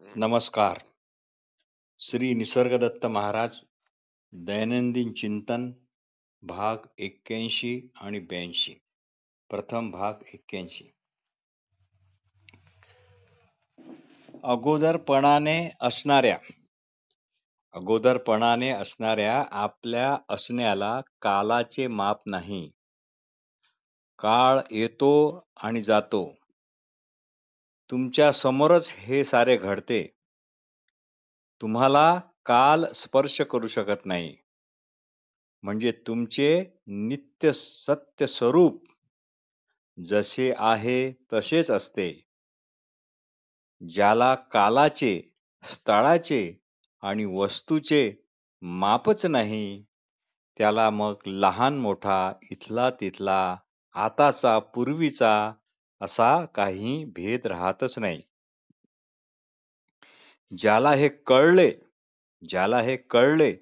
नमस्कार. श्री निसर्गदत्त महाराज दैनंदिन चिंतन भाग 81 आणि 82. प्रथम भाग 81. अगोदरपणाने असणाऱ्या आपल्या असण्याला कालाचे माप नाही. काळ येतो आणि जातो. तुमच्या समोरच हे सारे घडते. तुम्हाला काल स्पर्श करू शकत नाही. म्हणजे तुमचे नित्य सत्य स्वरूप जसे आहे तसेच असते. ज्याला कालाचे, स्थळाचे आणि वस्तूचे मापच नाही, त्याला मग लहान मोठा, इथला तिथला, आताचा पूर्वीचा असा काही भेद राहतच नाही. ज्याला हे कळले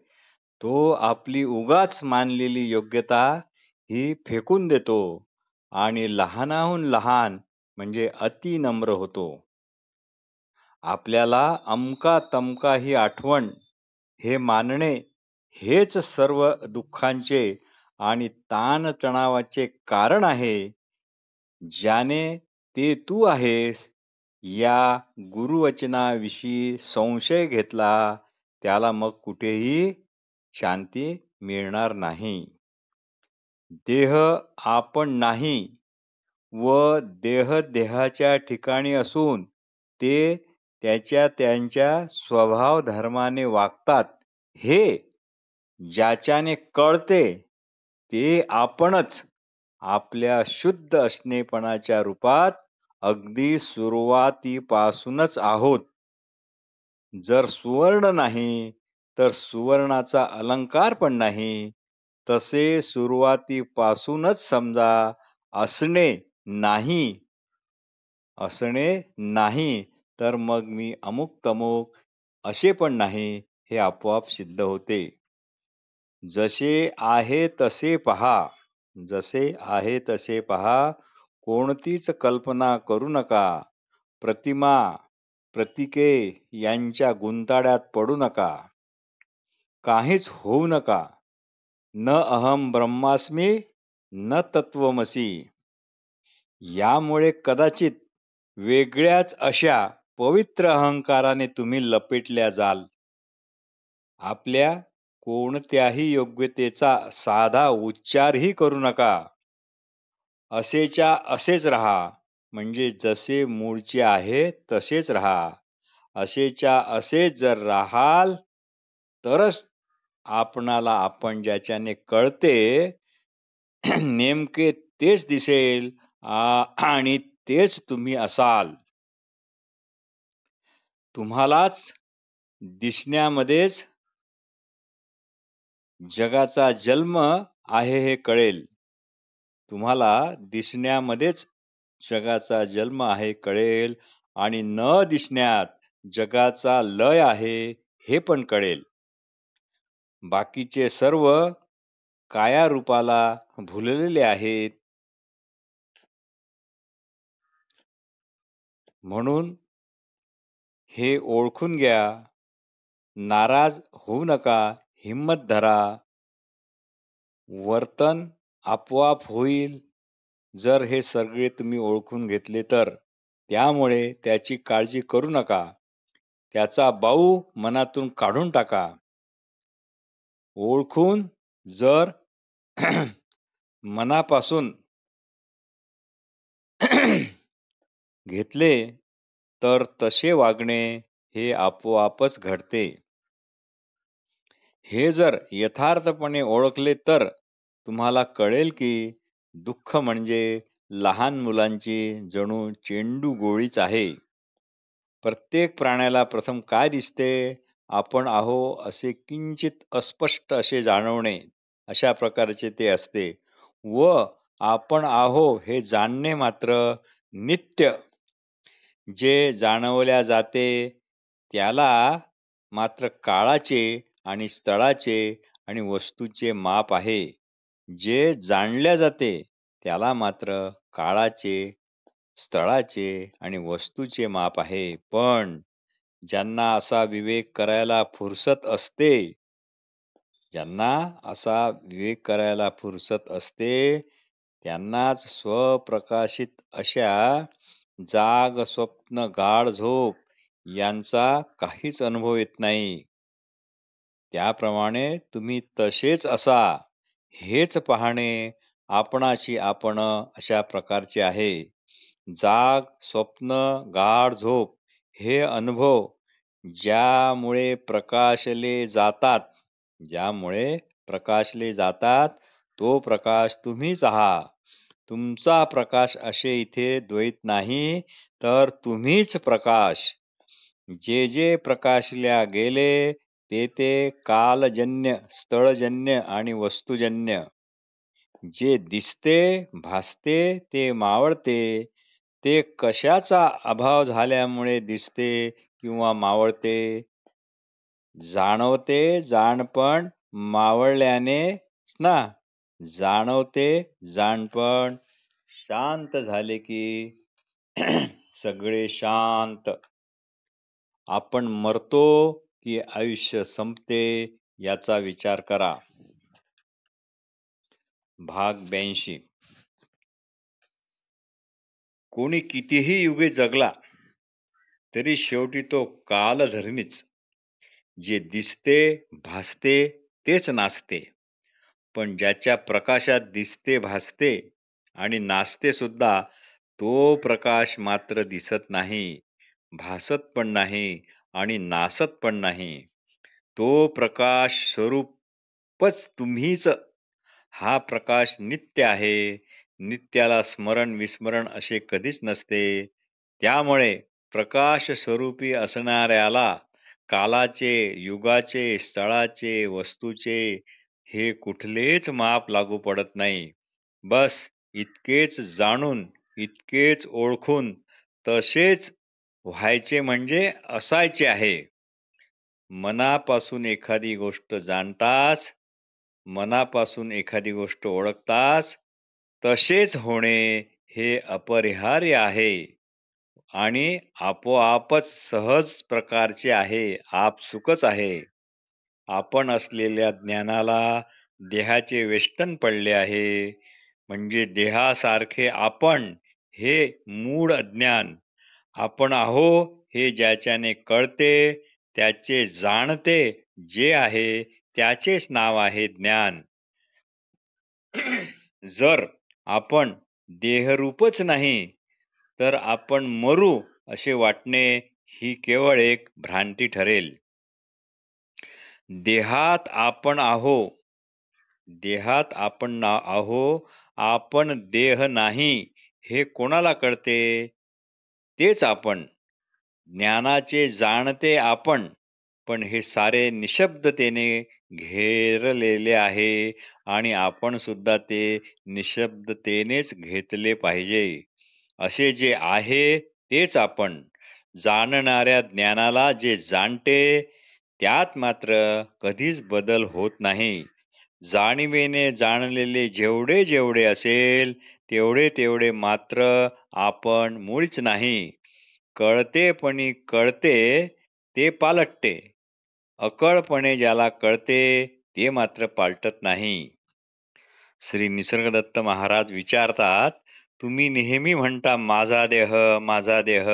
तो आपली उगाच मानलेली योग्यता ही फेकून देतो आणि लहानाहून लहान म्हणजे अति नम्र होतो. आपल्याला अमका तमका ही आठवण हे मानणे हेच सर्व दुःखांचे आणि ताणतणावाचे कारण आहे. ज्याने ते तू आहेस या गुरुवचनाविषयी संशय घेतला त्याला मग कुठेही शांती मिळणार नाही. देह आपण नाही व देह देहाच्या ठिकाणी असून ते त्यांच्या स्वभाव धर्माने वागतात हे ज्याच्याने कळते ते आपणच आपल्या शुद्ध असणेपणाच्या रूपात अगदी सुरुवातीपासूनच आहोत. जर सुवर्ण नाही तर सुवर्णाचा अलंकार पण नाही. तसे सुरुवातीपासूनच समजा असणे नाही तर मग मी अमुक तमुक असे पण नाही हे आपोआप सिद्ध होते. जसे आहे तसे पहा. कोणतीच कल्पना करू नका. प्रतिमा प्रतीके यांच्या गुंताड्यात पडू नका. काहीच होऊ नका. न अहम ब्रह्मास्मी न तत्वमसी. यामुळे कदाचित वेगळ्याच अशा पवित्र अहंकाराने तुम्ही लपेटल्या जाल. आपल्या कोणत्याही योग्यतेचा साधा उच्चारही करू नका. असेच्या असेच राहा. म्हणजे जसे मूळचे आहे तसेच राहा. असेच्या असेच जर राहाल तरच आपणाला आपण ज्याच्याने कळते नेमके तेच दिसेल आणि तेच तुम्ही असाल. तुम्हालाच दिसण्यामध्येच जगाचा जन्म आहे हे कळेल. आणि न दिसण्यात जगाचा लय आहे हे पण कळेल. बाकीचे सर्व काया रूपाला भुललेले आहेत. म्हणून हे ओळखून घ्या. नाराज होऊ नका. हिम्मत धरा. वर्तन आपोआप होईल जर हे सगळे तुम्ही ओळखून घेतले तर. त्यामुळे त्याची काळजी करू नका. त्याचा बाऊ मनातून काढून टाका. ओळखून जर मनापासून घेतले तर तसे वागणे हे आपोआपच घडते. हे जर यथार्थपणे ओळखले तर तुम्हाला कळेल की दुःख म्हणजे लहान मुलांची जणू चेंडू गोळीच आहे. प्रत्येक प्राण्याला प्रथम काय दिसते? आपण आहो असे किंचित अस्पष्ट असे जाणवणे, अशा प्रकारचे ते असते. व आपण आहो हे जाणणे मात्र नित्य जे जाणवल्या जाते त्याला मात्र काळाचे आणि स्थळाचे आणि वस्तूचे माप आहे. जे जाणल्या जाते त्याला मात्र काळाचे, स्थळाचे आणि वस्तूचे माप आहे. पण ज्यांना असा विवेक करायला फुरसत असते, ज्यांना असा विवेक करायला फुरसत असते, त्यांनाच स्वप्रकाशित अशा जाग, स्वप्न, गाढ झोप यांचा काहीच अनुभव येत नाही. त्याप्रमाणे तुम्ही तसेच असा, हेच पाहणे आपणाशी आपण अशा प्रकारचे आहे. जाग, स्वप्न, गाढ झोप हे अनुभव ज्यामुळे प्रकाशले जातात, ज्यामुळे प्रकाशले जातात, तो प्रकाश तुम्हीच आहात. तुमचा प्रकाश असे इथे द्वैत नाही, तर तुम्हीच प्रकाश. जे जे प्रकाशल्या गेले, ते ते कालजन्य, स्थळजन्य आणि वस्तुजन्य. जे दिसते, भासते, ते मावळते. ते कशाचा अभाव झाल्यामुळे दिसते किंवा मावळते? जाणवते जाणपण मावळल्यानेच ना. जाणवते जाणपण शांत झाले की सगळे शांत. आपण मरतो की आयुष्य संपते याचा विचार करा. भाग 82. कोणी कितीही युगे जगला तरी शेवटी तो कालधर्मीच. जे दिसते, भासते तेच नाचते. पण ज्याच्या प्रकाशात दिसते, भासते आणि नाचते सुद्धा, तो प्रकाश मात्र दिसत नाही, भासत पण नाही आणि नाचत पण नाही. तो प्रकाश स्वरूपच तुम्हीच. हा प्रकाश नित्य आहे. नित्याला स्मरण विस्मरण असे कधीच नसते. त्यामुळे प्रकाश स्वरूपी असणाऱ्याला कालाचे, युगाचे, स्थळाचे, वस्तूचे हे कुठलेच माप लागू पडत नाही. बस इतकेच जाणून, इतकेच ओळखून तसेच व्हायचे म्हणजे असायचे आहे. मनापासून एखादी गोष्ट जाणताच, मनापासून एखादी गोष्ट ओळखताच तसेच होणे हे अपरिहार्य आहे आणि आपोआपच सहज प्रकारचे आहे, आपसुकच आहे. आपण असलेल्या ज्ञानाला देहाचे वेष्टन पडले आहे. म्हणजे देहासारखे आपण हे मूळ अज्ञान. आपण आहो हे ज्याच्याने कळते, त्याचे जाणते जे आहे त्याचेच नाव आहे ज्ञान. जर आपण देहरूपच नाही, तर आपण मरू असे वाटणे ही केवळ एक भ्रांती ठरेल. देहात आपण आहो, देहात आपण आहो, आपण देह नाही हे कोणाला कळते? तेच आपण. ज्ञानाचे जाणते आपण, पण हे सारे निशब्दतेने घेरलेले आहे आणि आपण सुद्धा ते निशब्दतेनेच घेतले पाहिजे. असे जे आहे तेच आपण. जाणणाऱ्या ज्ञानाला जे जाणते त्यात मात्र कधीच बदल होत नाही. जाणीवेने जाणलेले जेवढे जेवढे असेल तेवढे तेवढे मात्र आपण मुळीच नाही. कळतेपणी कळते ते पालटते. अकळपणे ज्याला कळते ते मात्र पालटत नाही. श्री निसर्गदत्त महाराज विचारतात, तुम्ही नेहमी म्हणता माझा देह, माझा देह.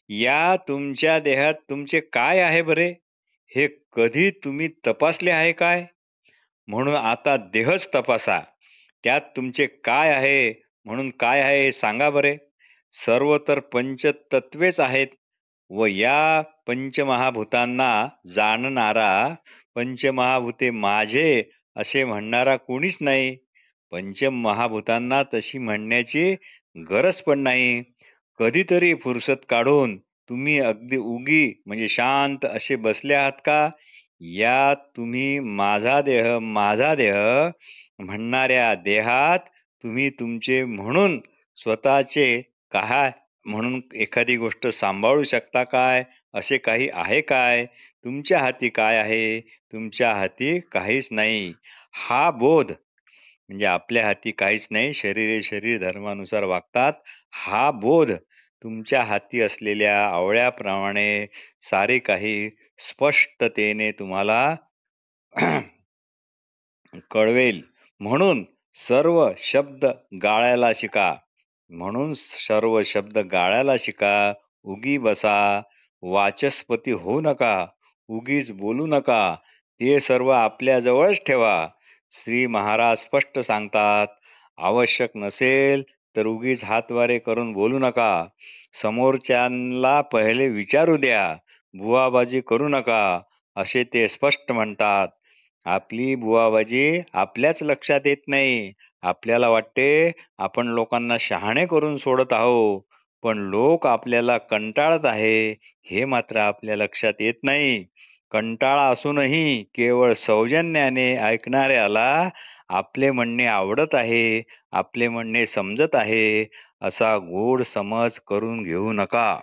या तुमच्या देहात तुमचे काय आहे बरे? हे कधी तुम्ही तपासले आहे काय? म्हणून आता देहच तपासा. त्यात तुमचे काय आहे, म्हणून काय आहे हे सांगा बरे. सर्व तर पंचतत्वेच आहेत व या पंचमहाभूतांना जाणणारा, पंचमहाभूते माझे असे म्हणणारा कोणीच नाही. पंचमहाभूतांना तशी म्हणण्याची गरज पण नाही. कधीतरी फुरसत काढून तुम्ही अगदी उगी म्हणजे शांत असे बसले आहात का? या तुम्ही माझा देह, माझा देह म्हणणाऱ्या देहात तुम्ही तुमचे म्हणून स्वतःचे काय म्हणून एखादी गोष्ट सांभाळू शकता काय? असे काही आहे काय? तुमच्या हाती काय आहे? तुमच्या हाती काहीच नाही. हा बोध म्हणजे आपल्या हाती काहीच नाही, शरीर धर्मानुसार वागतात, हा बोध तुमच्या हाती असलेल्या आवळ्याप्रमाणे सारे काही स्पष्टतेने तुम्हाला कळवेल. म्हणून सर्व शब्द गाळायला शिका. उगी बसा. वाचस्पती होऊ नका. उगीच बोलू नका. ते सर्व आपल्याजवळच ठेवा. श्री महाराज स्पष्ट सांगतात, आवश्यक नसेल तर उगीच हातवारे करून बोलू नका. समोरच्यांना पहिले विचारू द्या. बुवाबाजी करू नका, असे ते स्पष्ट म्हणतात. आपली बुवाबाजी आपल्याच लक्षात येत नाही. आपल्याला वाटते आपण लोकांना शहाणे करून सोडत आहो, पण लोक आपल्याला कंटाळत आहे हे मात्र आपल्या लक्षात येत नाही. कंटाळा असूनही केवळ सौजन्याने ऐकणाऱ्याला आपले म्हणणे आवडत आहे, आपले म्हणणे समजत आहे, असा गोड समज करून घेऊ नका.